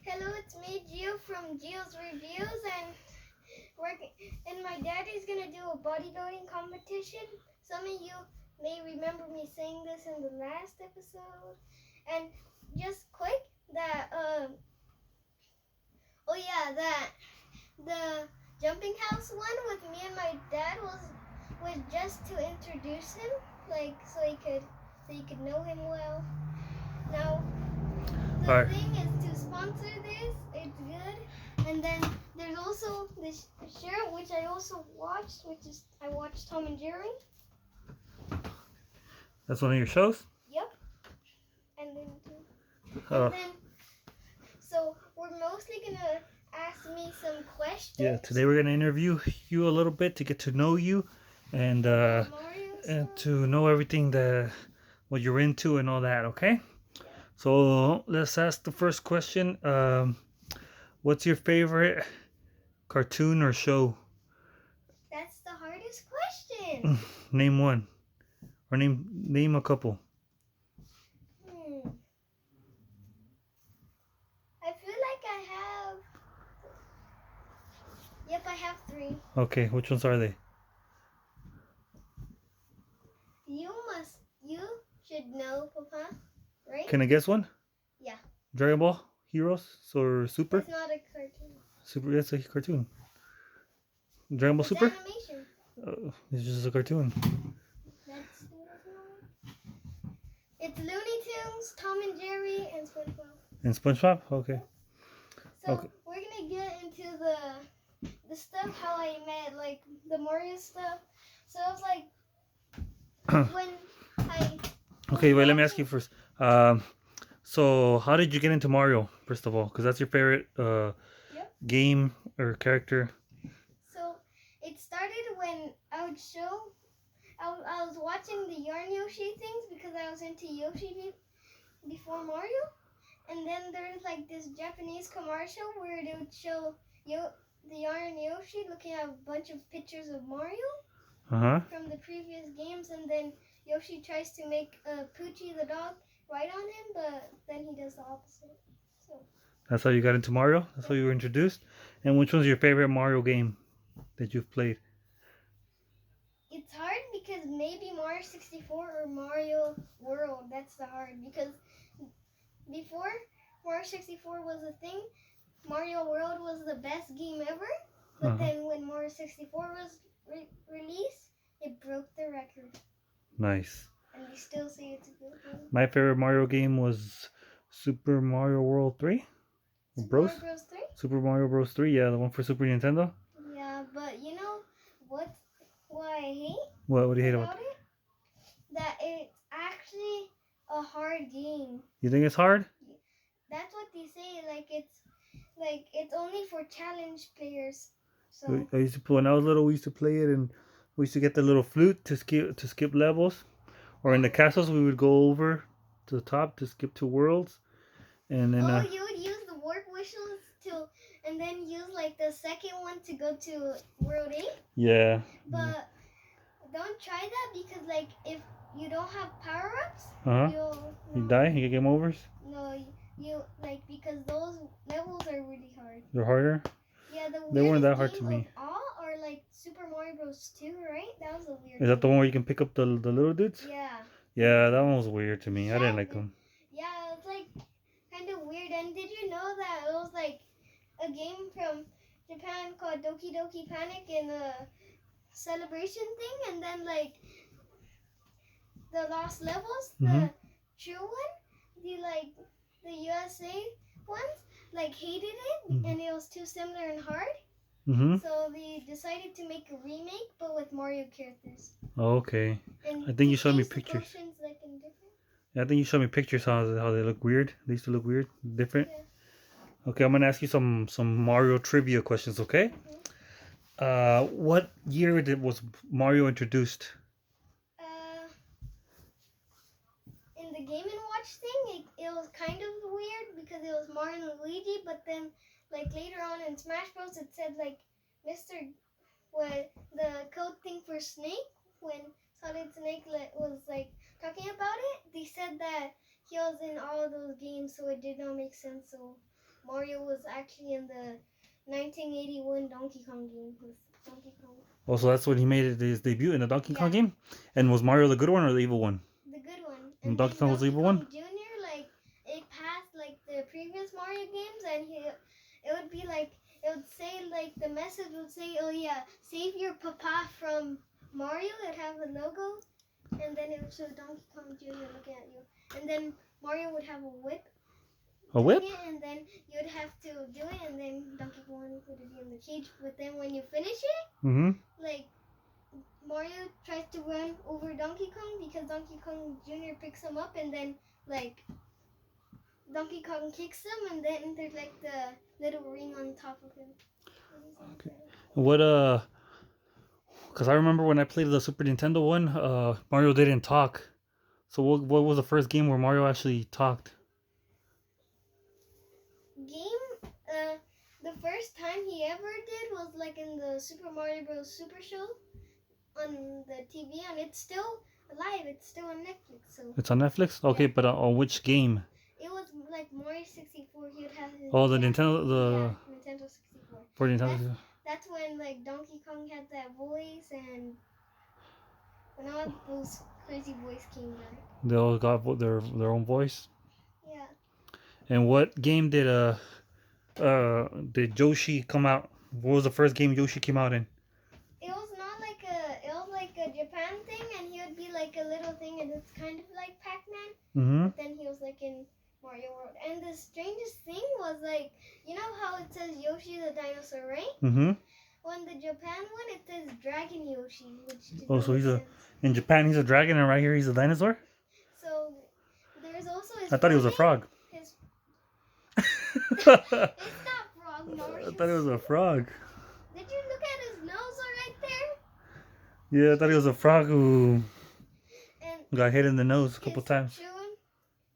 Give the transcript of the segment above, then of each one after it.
Hello, it's me, Gio from Gio's Reviews, and my daddy's gonna do a bodybuilding competition. Some of you may remember me saying this in the last episode. And just quick, that that the jumping house one with me and my dad was just to introduce him, like so you could know him well. Now the Alright. thing is to sponsor this. It's good. And then there's also this show which I also watched, I watched Tom and Jerry. That's one of your shows? Yep. And then Oh. So we're mostly gonna ask me some questions. Yeah, today we're gonna interview you a little bit to get to know you and to know everything what you're into and all that, okay? So let's ask the first question. What's your favorite cartoon or show? That's the hardest question. Name one. Or name a couple. I feel like I have. Yep, I have 3. Okay, which ones are they? You should know, Papa, right? Can I guess one? Yeah. Dragon Ball Heroes or Super? It's not a cartoon. Super, that's a cartoon. Dragon Ball It's Super? Animation. It's just a cartoon. It's Looney Tunes, Tom and Jerry, and SpongeBob. And SpongeBob? Okay. So Okay. we're gonna get into the stuff how I met, like the Mario stuff. So I was like, when I. Okay, wait. Let me ask you first. So how did you get into Mario? First of all, because that's your favorite game or character. So it started when I would show. I was watching the Yarn Yoshi things because I was into Yoshi before Mario. And then there's like this Japanese commercial where they would show the Yarn Yoshi looking at a bunch of pictures of Mario from the previous games, and then Yoshi tries to make Poochie the dog ride on him, but then he does the opposite. So that's how you got into Mario? That's how you were introduced? And which one's your favorite Mario game that you've played? It's hard because maybe Mario 64 or Mario World. That's the hard, because before Mario 64 was a thing, Mario World was the best game ever. But then when Mario 64 was released, it broke the record. Nice. And we still say it's a good game. My favorite Mario game was Super Mario World 3? Bros? Mario Bros. 3? Super Mario Bros. 3, yeah, the one for Super Nintendo. Yeah, but you know what I hate? What do you hate about it? That it's actually a hard game. You think it's hard? That's what they say. Like it's only for challenge players. So I used to when I was little, we used to play it, and we used to get the little flute to skip levels, or in the castles we would go over to the top to skip to worlds, and then you would use the warp whistles and then use like the second one to go to World 8. Yeah. But don't try that, because like if you don't have power ups, you die. You get game overs. No, you like, because those levels are really hard. They're harder. Yeah, they weren't that hard to me. All or like Super Mario Bros. 2, right? That was a weird. Is that the one where you can pick up the little dudes? Yeah. Yeah, that one was weird to me. I didn't like them. Yeah, it's like kind of weird. And did you know that it was like a game from Japan called Doki Doki Panic in a celebration thing, and then like the lost levels, the true one, the USA ones, like hated it, and it was too similar and hard. So they decided to make a remake, but with Mario characters. Okay. And I think you showed me pictures. Like, Yeah, I think you showed me pictures how they look weird. They used to look weird, different. Yeah. Okay, I'm gonna ask you some Mario trivia questions. Okay. What year was Mario introduced? In the Game & Watch thing, it was kind of weird because it was Mario and Luigi, but then like later on in Smash Bros. It said like the code thing for Snake, when Solid Snake was like talking about it, they said that he was in all of those games, so it did not make sense. So Mario was actually in the 1981 Donkey Kong game with Donkey Kong. Oh, so that's when he made his debut in the Donkey Kong Yeah. game? And was Mario the good one or the evil one? The good one. And And Donkey then Kong was the evil one? Jr., like, it passed, like, the previous Mario games, and it would be, like, it would say, like, the message would say, oh, yeah, save your papa from Mario. It would have a logo, and then it would show Donkey Kong Jr. looking at you. And then Mario would have a whip. A whip? And then you would have to do it, and then Donkey Kong would be in the cage. But then when you finish it, Mm-hmm. like, Mario tries to run over Donkey Kong because Donkey Kong Jr. picks him up, and then, like, Donkey Kong kicks him, and then there's, like, the little ring on top of him. Okay. What, because I remember when I played the Super Nintendo one, Mario didn't talk. So what was the first game where Mario actually talked? The first time he ever did was, like, in the Super Mario Bros. Super Show on the TV, and it's still alive. It's still on Netflix. So It's on Netflix? Okay, yeah. but on which game? It was, like, Mario 64. He would have his... Oh, the yeah. Nintendo, Yeah, Nintendo 64. for Nintendo. That's when, like, Donkey Kong had that voice, and when all those crazy boys came back. They all got their own voice. Yeah. And what game did Yoshi come out? What was the first game Yoshi came out in? It was like a Japan thing, and he would be like a little thing, and it's kind of like Pac-Man. Mm-hmm. But then he was like in Mario World. And the strangest thing was, like, you know how it says Yoshi the dinosaur, right? Mm-hmm. On the Japan one, it says Dragon Yoshi, which did Oh, not so make he's sense. in Japan he's a dragon, and right here he's a dinosaur? So there's also his I thought he was a frog. His I It's not frog, Mario. thought it was a frog. Did you look at his nose right there? Yeah, I thought he was a frog who And got hit in the nose a couple times. True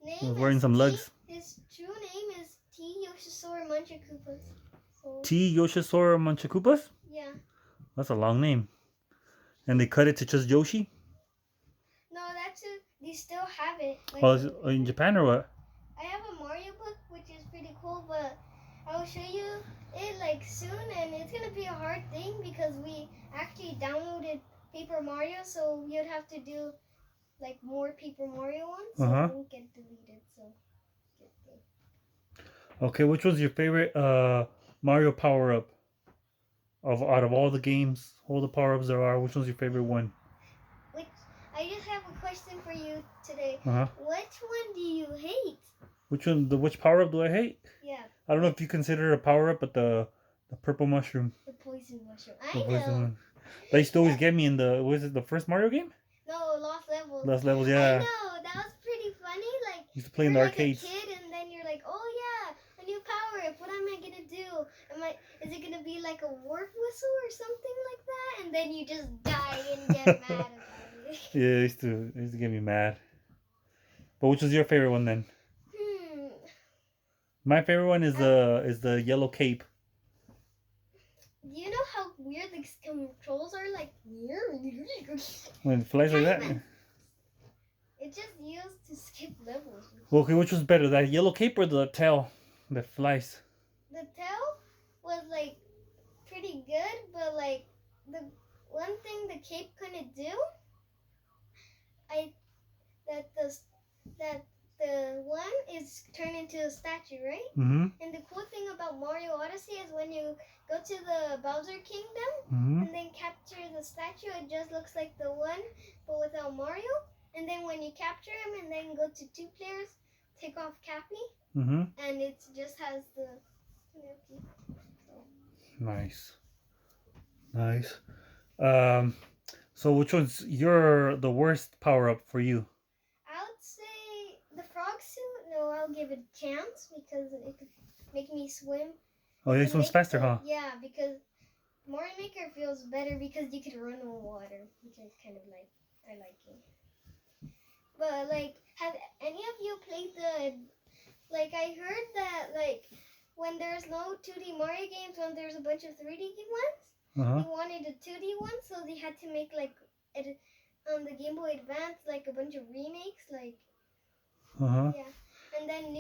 name He was wearing is some lugs. His true name is T. Yoshisaur Munchakoopas. So, T. Yoshisaur Munchakoopas? yeah. That's a long name. And they cut it to just Yoshi? No, that's it. They still have it. Like, Oh, is it in Japan or what? I have a Mario book, which is pretty cool, but I'll show you it, like, soon, and it's gonna be a hard thing because we actually downloaded Paper Mario, so you'd have to do, like, more Paper Mario ones, so Uh-huh. it won't get deleted. So, Okay, which was your favorite Mario power-up? Out of all the games, all the power-ups there are, which one's your favorite one? I just have a question for you today. Uh-huh. Which one do you hate? Which power-up do I hate? Yeah, I don't know if you consider it a power-up, but the purple mushroom. the poison mushroom. The I poison know. one. They used to always get me in the first Mario game? No, Lost Levels. Lost Levels, I yeah. know, that was pretty funny. Like, Used to play in the you're arcades. like a kid, and then you're like, oh yeah, a new power up. What am I gonna do? Is it gonna be like a warp whistle or something like that? And then you just die and get mad about it. Yeah, it used to get me mad. But which was your favorite one then? My favorite one is the yellow cape. Do you know how weird the controls are? Like, When it flies like that. it's just used to skip levels. Okay, which was better, that yellow cape or the tail that flies? The tail was, like, pretty good, but, like, the one thing the cape couldn't do, that the one is turned into a statue, right? Mm-hmm. And the cool thing about Mario Odyssey is when you go to the Bowser Kingdom Mm-hmm. and then capture the statue, it just looks like the one, but without Mario. And then when you capture him and then go to 2 players, take off Cappy, Mm-hmm. and it just has the... Nice. So which one's the worst power-up for you? I would say the frog suit. No, I'll give it a chance because it could make me swim. Oh, yeah, It this one's makes faster, the- huh? Yeah, because Mario Maker feels better because you could run on water, which is kind of like, I like it. But, like, have any of you played I heard that, like, when there's no 2D Mario games, when there's a bunch of 3D ones, Uh-huh. they wanted a 2D one, so they had to make, like, on the Game Boy Advance, like, a bunch of remakes, like, Uh-huh. yeah. And then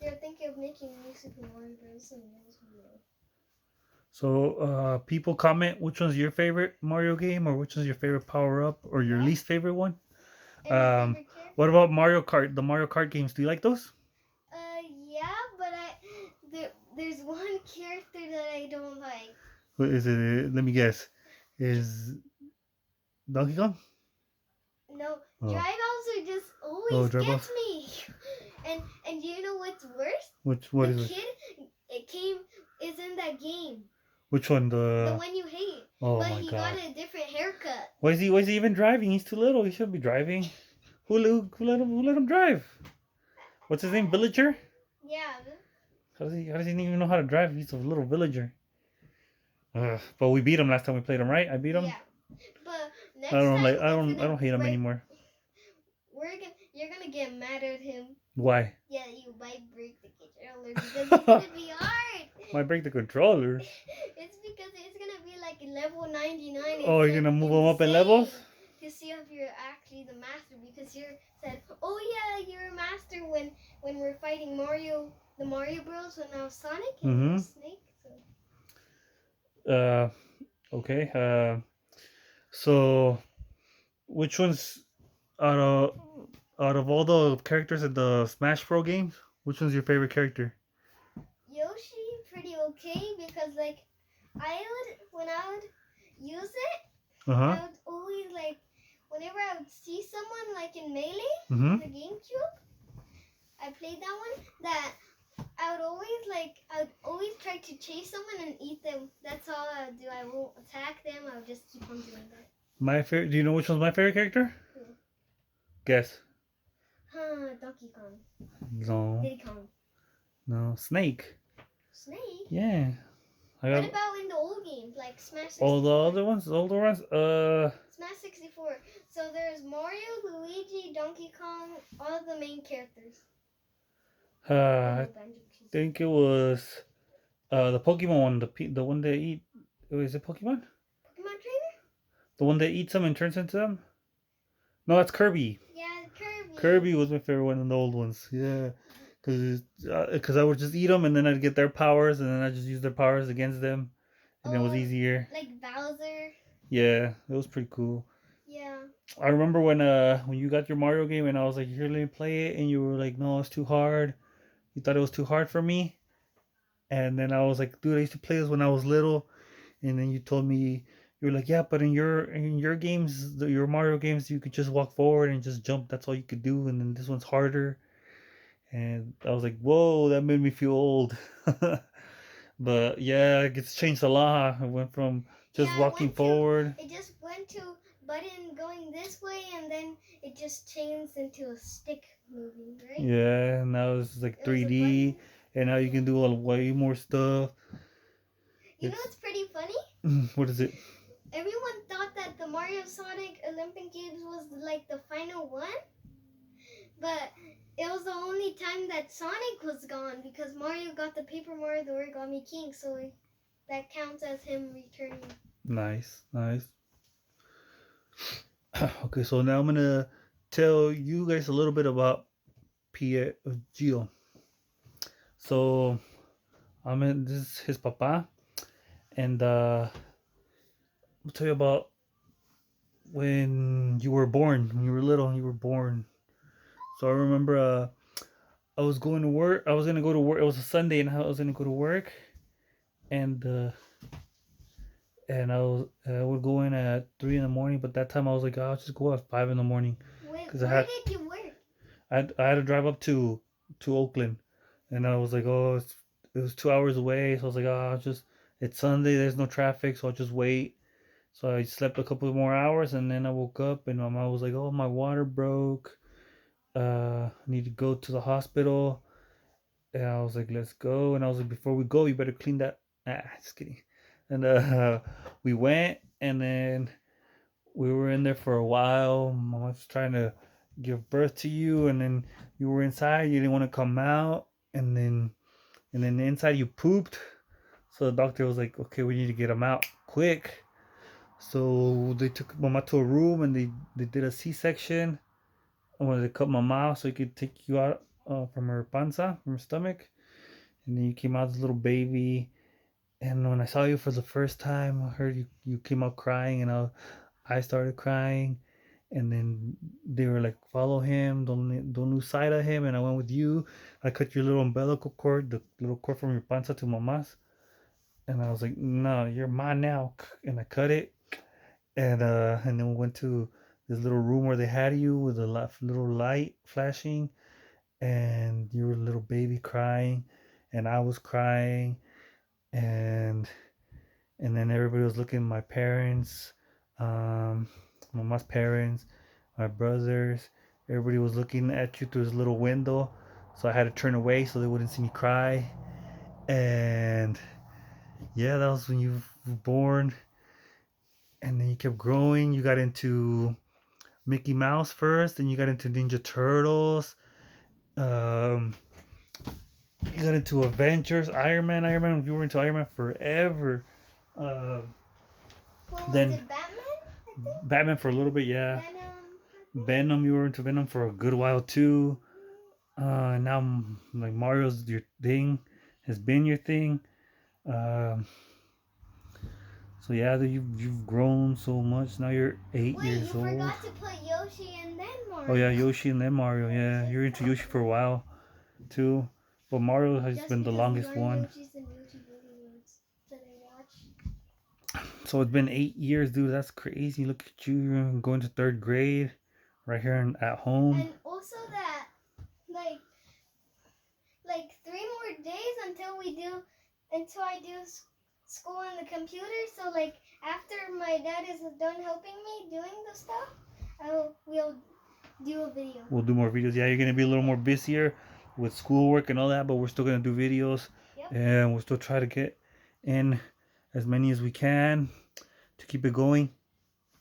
They're thinking of making new Super Mario Bros. So, people comment which one's your favorite Mario game, or which one's your favorite power up, or your Yeah. least favorite one. And my favorite character. What about Mario Kart? The Mario Kart games, do you like those? Yeah, but there's one character that I don't like. What is it? Let me guess. Is Donkey Kong? No, Oh. Dry Bowser just always Dry gets Bowser. me. And you know what's worse? What the is kid, is in that game. Which one? The one you hate. Oh but my he god. got a different haircut. Why is he even driving? He's too little. He shouldn't be driving. Who let him drive? What's his name? Villager? Yeah. How does he even know how to drive? He's a little villager. But we beat him last time we played him, right? I beat him. Yeah. But next I don't time like. I don't hate him anymore. You're gonna get mad at him. Why? Yeah, you might break the controller because it's gonna be hard. Might break the controller. It's because it's gonna be like level 99. Oh, you're gonna move them up in levels? To see if you're actually the master, because you said, "Oh yeah, you're a master" when we're fighting the Mario Bros. When I was Sonic and Snake. So. Okay. So, which one's out of all the characters in the Smash Bros. Games? Which one's your favorite character? Yoshi, pretty okay, because when I would use it, I would always whenever I would see someone like in Melee, the GameCube, I played that one, that I would always try to chase someone and eat them. That's all I would do. I won't attack them. I would just keep on doing that. My favorite. Do you know which one's my favorite character? Who? Guess. Donkey Kong. No. Diddy Kong. No. Snake. Snake? Yeah. What about in the old games, like Smash 64? All the other ones? Older ones? Smash 64. So there's Mario, Luigi, Donkey Kong, all the main characters. I think it was the Pokemon one, the one they eat. Is it Pokemon? Pokemon Trainer? The one that eats them and turns into them? No, that's Kirby. Yeah, Kirby. Kirby was my favorite one in the old ones. Yeah. Because I would just eat them and then I'd get their powers and then I'd just use their powers against them. And it was easier. Like Bowser. Yeah, it was pretty cool. Yeah. I remember when you got your Mario game and I was like, here, let me play it. And you were like, no, it's too hard. You thought it was too hard for me. And then I was like, dude, I used to play this when I was little. And then you told me, you were like, yeah, but in your games, your Mario games, you could just walk forward and just jump. That's all you could do. And then this one's harder. And I was like, whoa, that made me feel old. But yeah, it's changed a lot. I went from just walking forward. It just went to button going this way, and then it just changed into a stick moving, right? Yeah, and now it's like 3D, and now you can do way more stuff. You know what's pretty funny? What is it? Everyone thought that the Mario Sonic Olympic Games was like the final one, but it was the only time that Sonic was gone because Mario got the Paper Mario the Origami King, so that counts as him returning. Nice. Okay, so now I'm gonna tell you guys a little bit about Gio. So this is his papa, and I'll tell you about when you were born. When you were little, and you were born. So I remember I was going to work. I was gonna go to work. It was a Sunday, and I was gonna go to work, and I would go in at 3 a.m. But that time I was like, I'll just go at 5 a.m. Wait, where did you work? I had to drive up to Oakland, and I was like, oh, it was 2 hours away. So I was like, it's Sunday. There's no traffic, so I'll just wait. So I slept a couple more hours, and then I woke up, and my mom was like, oh, my water broke. I need to go to the hospital. And I was like, let's go. And I was like, before we go, you better clean that. Just kidding. And we went, and then we were in there for a while. Mom was trying to give birth to you, and then you were inside. You didn't want to come out, and then inside you pooped. So the doctor was like, okay, we need to get him out quick. So they took Mama to a room, and they did a C-section. I wanted to cut my mouth so he could take you out from her panza, from her stomach, and then you came out as a little baby. And when I saw you for the first time, I heard you came out crying, and I started crying. And then they were like, "Follow him, don't lose sight of him." And I went with you. I cut your little umbilical cord, the little cord from your panza to mama's, and I was like, "No, you're mine now." And I cut it, and then we went to this little room where they had you with a little light flashing, and you were a little baby crying, and I was crying, and then everybody was looking at my parents, um, mama's parents, my brothers. Everybody was looking at you through this little window, so I had to turn away so they wouldn't see me cry. And yeah, that was when you were born, and then you kept growing. You got into Mickey Mouse first, then you got into Ninja Turtles. Um, you got into Avengers, Iron Man. Iron Man. You were into Iron Man forever. Uh, What was then it, Batman? Batman for a little bit, yeah. Venom. Venom, you were into Venom for a good while too. Now like Mario's your thing, has been your thing. Um, so yeah, you've grown so much. Now you're 8 years old. Wait, you forgot to put Yoshi and then Mario. Oh yeah, Yoshi and then Mario. Yeah, you're into Yoshi for a while too, but Mario has Just been the because longest you are one. Yoshi's and Yoshi videos that I watch. So it's been 8 years, dude. That's crazy. Look at you, you're going to third grade, right here at home. And also that, like 3 more days until I do school on the computer. So like after my dad is done helping me doing the stuff, we'll do a video. We'll do more videos. Yeah, you're gonna be a little more busier with schoolwork and all that, but we're still gonna do videos. Yep. And we'll still try to get in as many as we can to keep it going.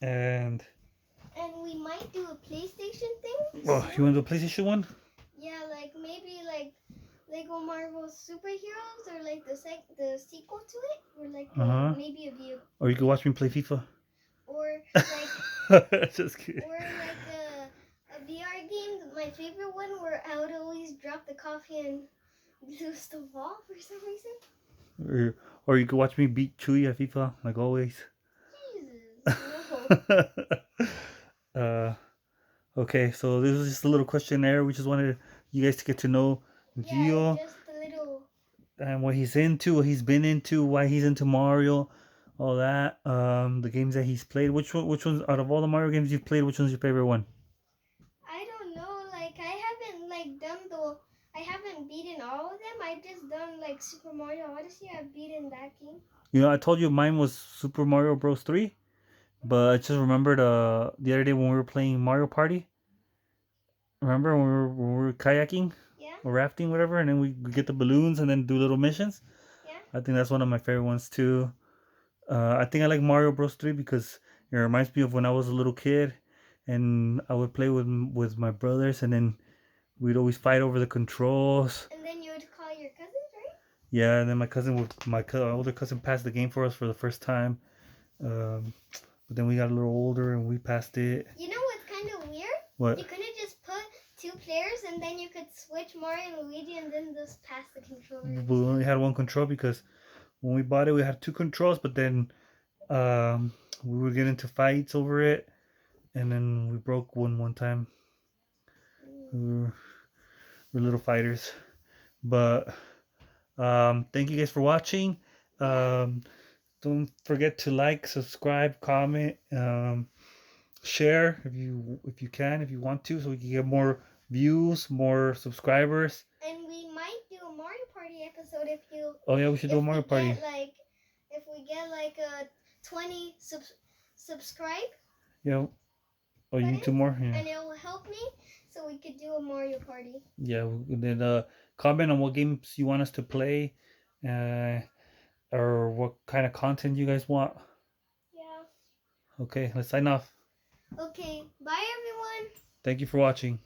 And we might do a PlayStation thing. oh, you want to do a PlayStation one? Yeah, like maybe like Lego Marvel Superheroes, or like the sequel to it, or like maybe a view. Or you can watch me play FIFA. Or like just kidding. Or like a VR game. My favorite one, where I would always drop the coffee and lose the ball for some reason. Or you can watch me beat Chewy at FIFA, like always. Jesus, no. Okay, so this is just a little questionnaire. We just wanted you guys to get to know Gio, just a little, and what he's into, what he's been into, why he's into Mario, all that. The games that he's played. Which ones out of all the Mario games you've played? Which one's your favorite one? I don't know. Like I haven't beaten all of them. I've just done like Super Mario Odyssey. I've beaten that game. You know, I told you mine was Super Mario Bros. 3, but I just remembered the other day when we were playing Mario Party. Remember when we were kayaking? Yeah. Or rafting, whatever, and then we get the balloons and then do little missions. Yeah. I think that's one of my favorite ones too. I think I like Mario Bros. 3 because it reminds me of when I was a little kid, and I would play with my brothers, and then we'd always fight over the controls. And then you would call your cousins, right? Yeah, and then my older cousin passed the game for us for the first time. But then we got a little older and we passed it. You know what's kind of weird? What? You couldn't just put 2 players and then you could switch Mario and Luigi and then just pass the controller. We only had one control because when we bought it, we had 2 controls, but then we would get into fights over it, and then we broke one time. We're little fighters. But thank you guys for watching. Don't forget to like, subscribe, comment, share if you can, if you want to, so we can get more views, more subscribers. And we might do a Mario Party episode if you. Oh yeah, we should do a Mario Party. If we get like a 20 subscribe. Yeah. Oh, you need 2 more. Yeah. And it will help me, so we could do a Mario Party. Yeah. Then comment on what games you want us to play, or what kind of content you guys want. Yeah. Okay, let's sign off. Okay. Bye, everyone. Thank you for watching.